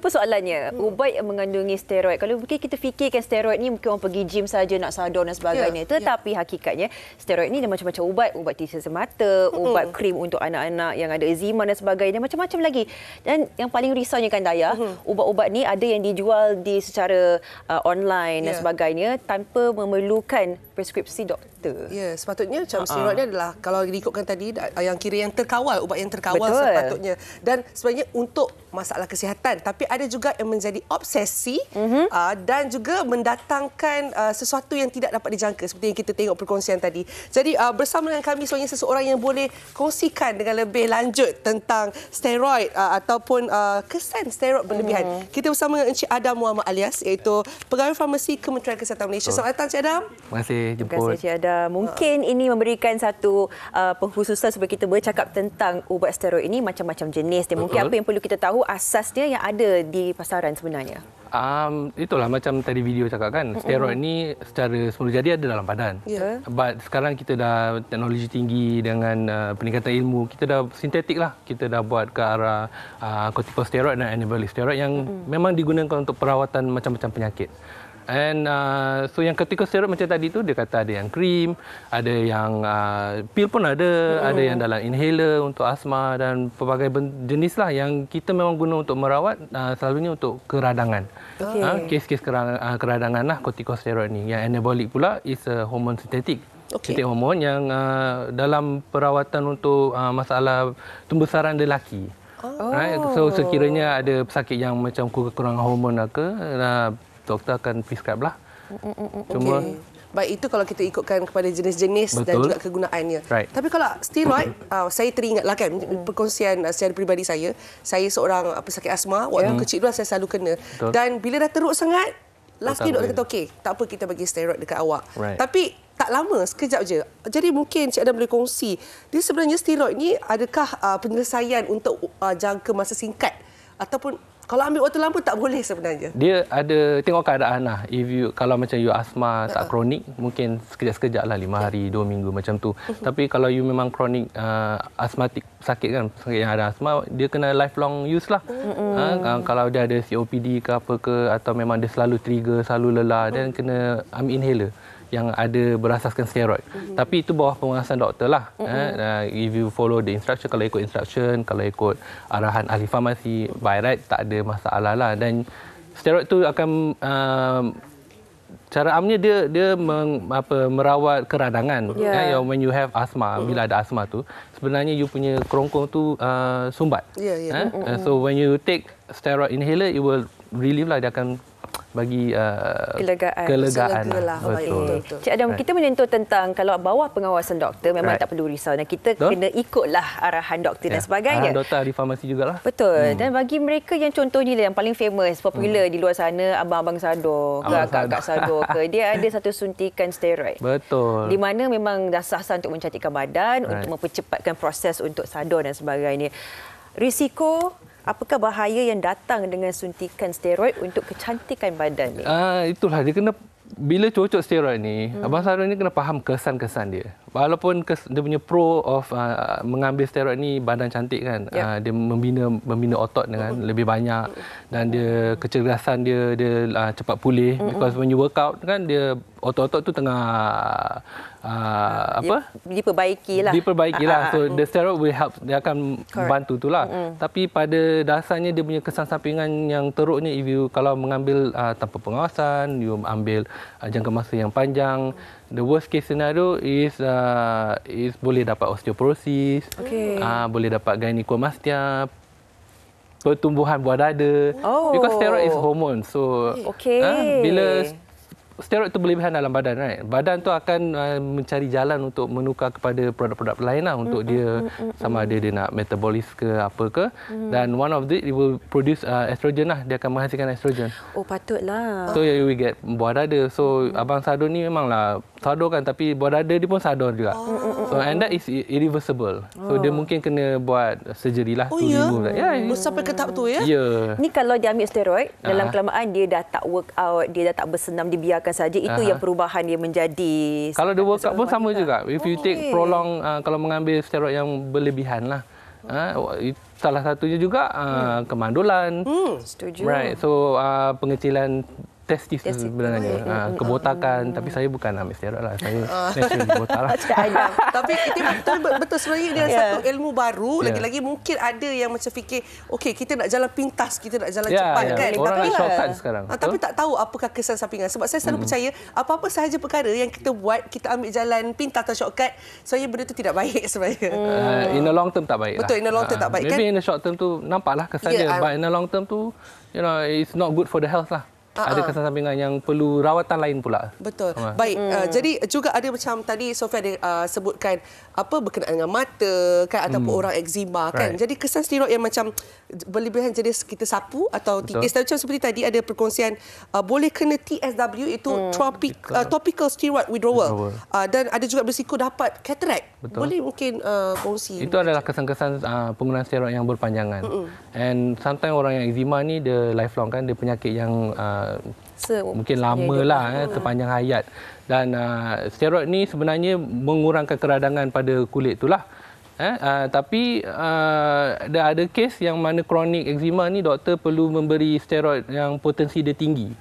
pun soalannya. Ubat yang mengandungi steroid. Kalau mungkin kita fikirkan steroid ni mungkin orang pergi gym saja nak sadar dan sebagainya. Tetapi hakikatnya steroid ni ada macam-macam ubat. Ubat tisu mata, ubat krim untuk anak-anak yang ada eczema dan sebagainya. Macam-macam lagi. Dan yang paling risaunya kan Dayah, ubat-ubat ni ada yang dijual secara online dan sebagainya tanpa memerlukan preskripsi doktor. Ya, sepatutnya macam steroid ni adalah kalau diikutkan tadi yang kira yang terkawal, ubat yang terkawal sepatutnya. Dan sebenarnya untuk masalah kesihatan, tapi ada juga yang menjadi obsesi dan juga mendatangkan sesuatu yang tidak dapat dijangka seperti yang kita tengok perkongsian tadi. Jadi bersama dengan kami sebenarnya seseorang yang boleh kongsikan dengan lebih lanjut tentang steroid ataupun kesan steroid berlebihan. Kita bersama dengan Encik Adam Muhammad Alias, iaitu Pegawai Farmasi Kementerian Kesihatan Malaysia. Selamat datang Encik Adam. Terima kasih jemput. Terima kasih Encik Adam. Mungkin ini memberikan satu pengkhususan supaya kita bercakap tentang ubat steroid ini macam-macam jenis. Dan mungkin apa yang perlu kita tahu asasnya yang ada di pasaran sebenarnya. Itulah macam tadi video cakap kan, steroid ni secara semula jadi ada dalam badan. But sekarang kita dah teknologi tinggi dengan peningkatan ilmu, kita dah sintetik lah. Kita dah buat ke arah corticosteroid dan anabolic steroid yang memang digunakan untuk perawatan macam-macam penyakit. And so yang corticosteroid macam tadi tu dia kata ada yang krim, ada yang pil pun ada yang dalam inhaler untuk asma dan pelbagai jenis lah yang kita memang guna untuk merawat, selalunya untuk keradangan. Kes-kes keradangan lah corticosteroid ni. Yang anabolic pula is a hormone sintetik. Sintetik hormon yang dalam perawatan untuk masalah tumbuh-sarang lelaki. Right? So sekiranya ada pesakit yang macam kekurangan hormon ke, doktor akan prescribe lah. Cuma baik, itu kalau kita ikutkan kepada jenis-jenis dan juga kegunaannya. Tapi kalau steroid, saya teringatlah kan perkongsian secara peribadi saya seorang pesakit asma, waktu kecil dulu saya selalu kena. Dan bila dah teruk sangat, last ni doktor kata okey, tak apa kita bagi steroid dekat awak. Tapi tak lama, sekejap je. Jadi mungkin Cik Adam boleh kongsi, dia sebenarnya steroid ni adakah penyelesaian untuk jangka masa singkat ataupun kalau ambil waktu lama tak boleh sebenarnya? Dia ada tengok keadaan lah. Kalau macam you asma tak kronik, mungkin sekejap-sekejap lah 5 hari, 2 minggu macam tu. Tapi kalau you memang kronik asmatik, sakit yang ada asma, dia kena lifelong use lah. Kalau dia ada COPD ke apa ke, atau memang dia selalu trigger, selalu lelah, dan kena ambil inhaler yang ada berasaskan steroid. Tapi itu bawah pengawasan doktor lah. If you follow the instruction, kalau ikut instruction, kalau ikut arahan ahli farmasi, by right tak ada masalah lah. Dan steroid tu akan cara amnya dia merawat keradangan. When you have asma, bila ada asma tu, sebenarnya you punya kerongkong tu sumbat. So when you take steroid inhaler, it will relieve lah, dia akan bagi kelegaan. Betul. Cik Adam, kita menyentuh tentang kalau bawah pengawasan doktor memang tak perlu risau dan kita kena ikutlah arahan doktor dan sebagainya. Arahan doktor ahli farmasi jugalah. Betul. Dan bagi mereka yang contohnya yang paling famous, popular di luar sana, abang-abang sador ke kakak sador ke, dia ada satu suntikan steroid. Betul. Di mana memang dah sah-sah untuk mencantikkan badan, untuk mempercepatkan proses untuk sador dan sebagainya. Risiko, apakah bahaya yang datang dengan suntikan steroid untuk kecantikan badan ni? Itulah, dia kena bila cocok steroid ni, Abang Sador ni kena faham kesan-kesan dia. Walaupun dia punya pro of mengambil steroid ni badan cantik kan, dia membina otot dengan lebih banyak dan dia kecerdasan dia cepat pulih, because when you work out kan dia otot-otot tu tengah diperbaikilah. So the steroid will help, dia akan bantu itulah. Tapi pada dasarnya dia punya kesan sampingan yang teruknya kalau mengambil tanpa pengawasan, you ambil jangka masa yang panjang, the worst case scenario is boleh dapat osteoporosis, boleh dapat gynecomastia, pertumbuhan buah dada. Because steroid is hormone. So bila steroid itu berlebihan dalam badan, right? Badan tu akan mencari jalan untuk menukar kepada produk-produk lain lah untuk dia sama ada dia nak metabolis ke apa ke. Dan one of it will produce estrogen lah, dia akan menghasilkan estrogen. Oh, patutlah. So you will get buah dada. So Abang Sador ni memanglah sador kan, tapi buah dada dia pun sador juga. So and that is irreversible. So dia mungkin kena buat surgery lah. Sampai ke tahap tu ya? Ni kalau dia ambil steroid, dalam kelamaan dia dah tak work out, dia dah tak bersenam, dibiarkan saja, itu yang perubahan dia menjadi. Kalau dia workout pun sama juga. If you take prolong, kalau mengambil steroid yang berlebihan lah, Salah satunya juga kemandulan. Setuju. Right. So pengecilan testis sebenarnya, kebotakan. Tapi saya bukan ambil steroid lah. Saya naturally botak lah. Tapi itu betul sebenarnya dia satu ilmu baru. Lagi-lagi mungkin ada yang macam fikir, okey kita nak jalan pintas, kita nak jalan cepat kan. Orang nak shortcut sekarang. Tapi tak tahu apakah kesan sampingan. Sebab saya selalu percaya apa-apa sahaja perkara yang kita buat, kita ambil jalan pintas atau shortcut, sebenarnya benda tu tidak baik sebenarnya. In the long term tak baik lah. Betul, in the long term tak baik kan. Maybe in the short term tu nampaklah kesannya. But in the long term tu, it's not good for the health lah. Ada kesan sampingan yang perlu rawatan lain pula. Betul. Baik. Jadi juga ada macam tadi Sofia ada sebutkan apa berkenaan dengan mata kan ataupun orang eczema kan. Jadi kesan steroid yang macam berlebihan jenis kita sapu atau titis. Macam seperti tadi ada perkongsian boleh kena TSW itu topical steroid withdrawal. Dan ada juga berisiko dapat cataract. Boleh mungkin kongsi. Itu adalah kesan-kesan penggunaan steroid yang berpanjangan. And sometimes orang yang eczema ni dia lifelong kan, dia penyakit yang mungkin lamalah sepanjang hayat. Dan steroid ni sebenarnya mengurangkan keradangan pada kulit itulah. Tapi ada kes yang mana kronik eczema ni doktor perlu memberi steroid yang potensi dia tinggi.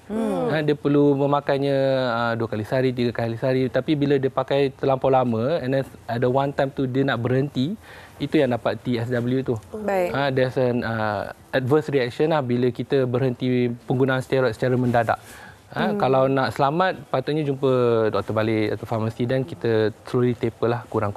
Dia perlu memakainya 2 kali sehari, 3 kali sehari. Tapi bila dia pakai terlampau lama, and then ada one time tu dia nak berhenti, itu yang dapat TSW tu. Baik. There's an adverse reaction lah bila kita berhenti penggunaan steroid secara mendadak. Kalau nak selamat, patutnya jumpa doktor balik atau farmasi dan kita slowly taper lah, kurang.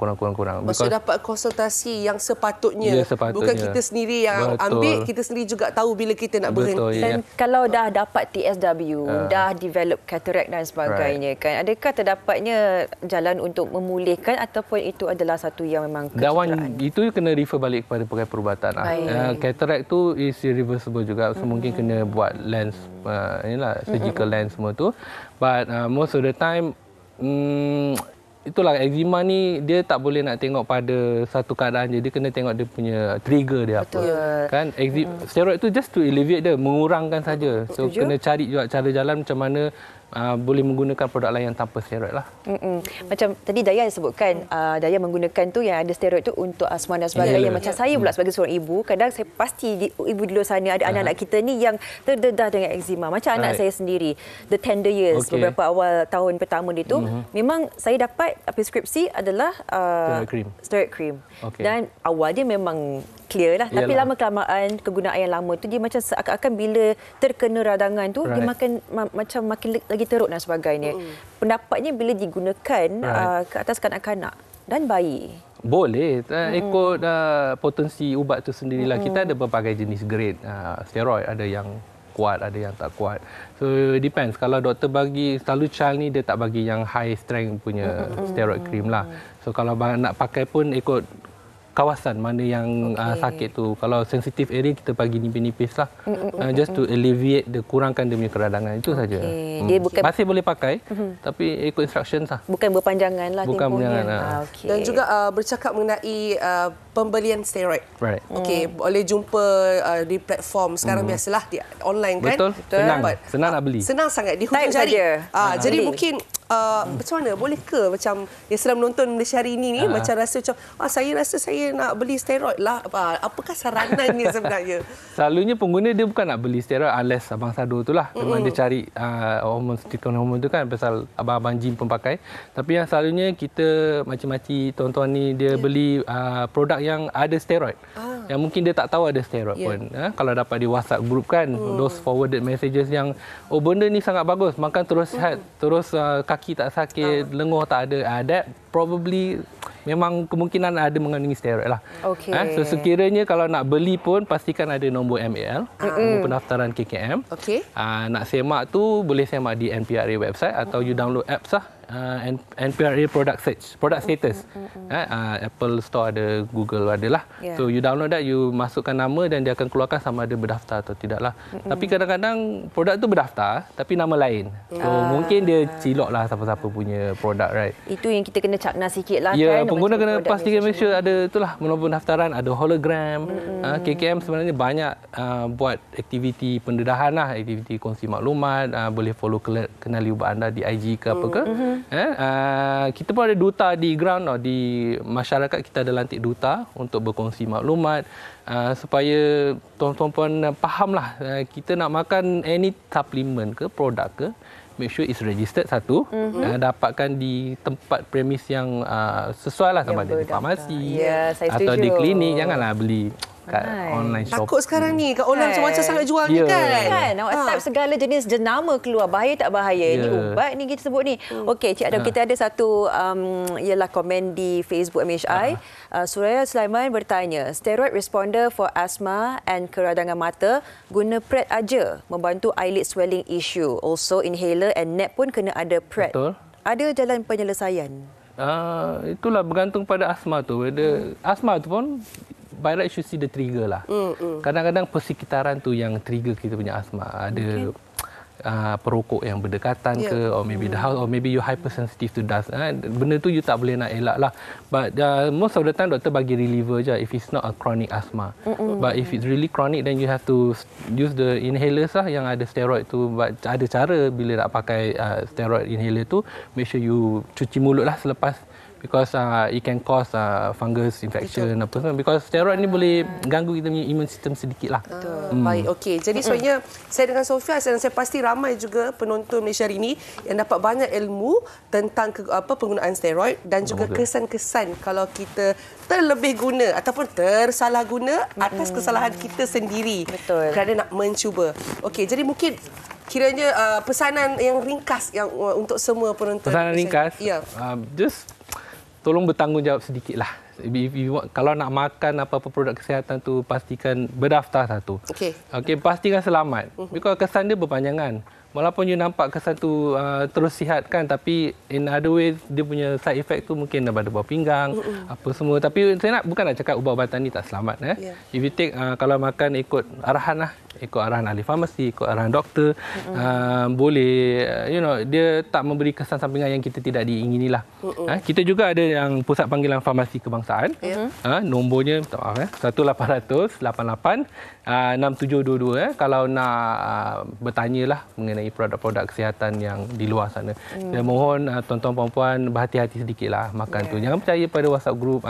Maksud dapat konsultasi yang sepatutnya. Sepatutnya. Bukan kita sendiri yang ambil, kita sendiri juga tahu bila kita nak berhenti. Dan kalau dah dapat TSW, dah develop cataract dan sebagainya kan, adakah terdapatnya jalan untuk memulihkan ataupun itu adalah satu yang memang kecederaan? Itu kena refer balik kepada pelbagai perubatan lah. Cataract tu is irreversible juga, so mungkin kena buat lens, surgical lens semua tu. But most of the time itulah eczema ni dia tak boleh nak tengok pada satu keadaan je, dia kena tengok dia punya trigger dia apa. Kan steroid tu just to alleviate dia, mengurangkan saja. So kena cari juga cara jalan macam mana boleh menggunakan produk lain yang tanpa steroid lah. Macam tadi Daya sebutkan, Daya menggunakan tu yang ada steroid tu untuk asma dan sebagainya. Macam saya pula sebagai seorang ibu, kadang saya pasti ibu di luar sana ada anak-anak kita ni yang terdedah dengan eczema. Macam anak saya sendiri, the tender years, beberapa awal tahun pertama dia tu, memang saya dapat preskripsi adalah steroid cream. Dan awal dia memang clear lah. Tapi lama-kelamaan kegunaan yang lama tu dia macam seakan-akan bila terkena radangan tu dia macam makin lagi teruk dan sebagainya. Pendapatnya bila digunakan ke atas kanak-kanak dan bayi? Boleh, ikut potensi ubat tu sendirilah. Kita ada berbagai jenis grade steroid, ada yang kuat, ada yang tak kuat. So depends. Kalau doktor bagi, selalu child ni dia tak bagi yang high strength punya steroid cream lah. So kalau nak pakai pun ikut kawasan mana yang sakit tu. Kalau sensitive area kita bagi nipis-nipis lah. Just to alleviate, kurangkan dia punya keradangan. Itu saja. Dia bukan, masih boleh pakai tapi ikut instructions lah. Bukan berpanjangan lah tempohnya. Dan juga bercakap mengenai pembelian steroid. Boleh jumpa di platform sekarang biasalah di online kan. Betul. Senang nak beli. Senang sangat di hujung jari. Jadi mungkin macam mana, boleh ke macam yang sedang menonton Malaysia hari ini ni macam rasa macam saya rasa saya nak beli steroid lah, apakah saranannya sebenarnya? Selalunya pengguna dia bukan nak beli steroid unless abang sado tu lah. Memang dia cari hormon tu kan, pasal abang-abang gym pun pakai. Tapi yang selalunya kita macam-macam tuan-tuan ni dia beli produk yang ada steroid. Yang mungkin dia tak tahu ada steroid pun. Kalau dapat di WhatsApp group kan, those forwarded messages yang benda ni sangat bagus, makan terus sihat, terus kaki tak sakit, lenguh tak ada. That probably memang kemungkinan ada mengandungi steroid lah. So sekiranya kalau nak beli pun pastikan ada nombor MAL, nombor pendaftaran KKM. Nak semak tu boleh semak di NPRA website atau you download apps lah. NPRA product search, product status. Apple Store ada, Google ada lah. So you download that, you masukkan nama dan dia akan keluarkan sama ada berdaftar atau tidak lah. Tapi kadang-kadang produk tu berdaftar tapi nama lain. So mungkin dia cilok lah siapa-siapa punya produk, right? Itu yang kita kena cakna sikit lah kan. Pengguna kena pastikan make sure ada itulah nombor pendaftaran, ada hologram. KKM sebenarnya banyak buat aktiviti pendedahan lah, aktiviti kongsi maklumat, boleh follow kenali ubat anda di IG ke apa ke. Kita pun ada duta di ground, di masyarakat kita ada lantik duta untuk berkongsi maklumat supaya tuan-tuan puan fahamlah kita nak makan any supplement ke produk ke, make sure it's registered satu, dapatkan di tempat premis yang sesuai lah, sama ada di farmasi atau di klinik. Janganlah beli kat online shop. Takut sekarang ni kat online macam-macam sangat jualnya kan. Awak type segala jenis jenama keluar. Bahaya tak bahaya? Ini ubat ni kita sebut ni. Okey, Cik Adam, kita ada satu ialah komen di Facebook MHI. Suraya Sulaiman bertanya, steroid responder for asthma and keradangan mata, guna PrEP aja membantu eyelid swelling issue. Also inhaler and nap pun kena ada PrEP. Betul. Ada jalan penyelesaian? Itulah bergantung pada asma tu. Asma tu pun by right should see the trigger lah. Kadang-kadang persekitaran tu yang trigger kita punya asma. Ada perokok yang berdekatan ke, or maybe the house, or maybe you hypersensitive to dust. Benda tu you tak boleh nak elak lah. But most of the time doktor bagi reliever je if it's not a chronic asthma. But if it's really chronic, then you have to use the inhalers lah yang ada steroid tu. But ada cara bila nak pakai steroid inhaler tu, make sure you cuci mulut lah selepas, because it can cause fungus infection apa semua, because steroid ni boleh ganggu kita punya immune system sedikit lah. Baik, okey. Jadi sebenarnya saya dengan Sofia, dan saya pasti ramai juga penonton Malaysia hari ini yang dapat banyak ilmu tentang penggunaan steroid dan juga kesan-kesan kalau kita terlebih guna ataupun tersalah guna atas kesalahan kita sendiri. Betul. Kerana nak mencuba. Okey, jadi mungkin kiranya pesanan yang ringkas yang untuk semua penonton. Pesanan ringkas? Ya. Just tolong bertanggungjawab sedikitlah. Kalau nak makan apa-apa produk kesihatan tu, pastikan berdaftar satu. Okey, pastikan selamat. Because kesan dia berpanjangan. Walaupun you nampak kesan tu terus sihat kan, tapi in other ways dia punya side effect tu mungkin pada bawah pinggang, apa semua. Tapi saya bukan nak cakap ubat-ubatan ni tak selamat. If you take, kalau makan ikut arahan lah, ikut arahan ahli farmasi, ikut arahan doktor, boleh, dia tak memberi kesan sampingan yang kita tidak diingini lah. Kita juga ada yang pusat panggilan farmasi kebangsaan. Nombornya 1800 88 6722 kalau nak bertanyalah mengenai produk-produk kesihatan yang di luar sana. Saya mohon tuan-tuan puan-puan berhati-hati sedikitlah makan tu. Jangan percaya pada WhatsApp group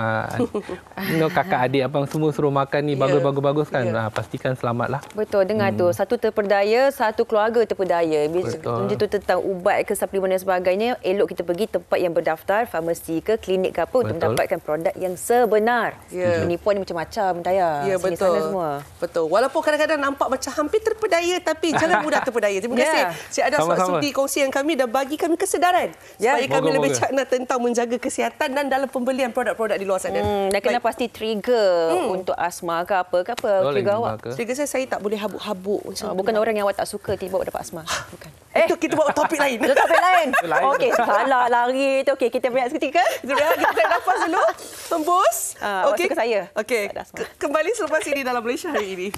kakak adik apa semua suruh makan ni bagus-bagus kan. Pastikan selamatlah. Betul, dengar tu. Satu terperdaya, satu keluarga terperdaya. Macam tu tentang ubat ke suplemen dan sebagainya, elok kita pergi tempat yang berdaftar, farmasi ke klinik ke apa untuk mendapatkan produk yang sebenar. Penipuan ni macam-macam daya. Sini sana semua. Betul. Walaupun kadang-kadang nampak macam hampir terpedaya, tapi jangan mudah terpedaya. Terima kasih Cik Adam sebab sudi kongsian kami dan bagi kami kesedaran supaya kami lebih cakna tentang menjaga kesihatan dan dalam pembelian produk-produk di luar sana. Dan kena pasti trigger untuk asma ke apa trigger awak. Trigger saya tak boleh habuk-habuk. Bukan orang yang awak tak suka tiba awak dapat asma. Bukan. Itu kita bawa topik lain. Topik lain. Okey, salah lari tu. Okey, kita berehat seketika. Kita tarik nafas dulu. Hembus. Okey, saya. Okey. Kembali selepas ini dalam Malaysia hari ini.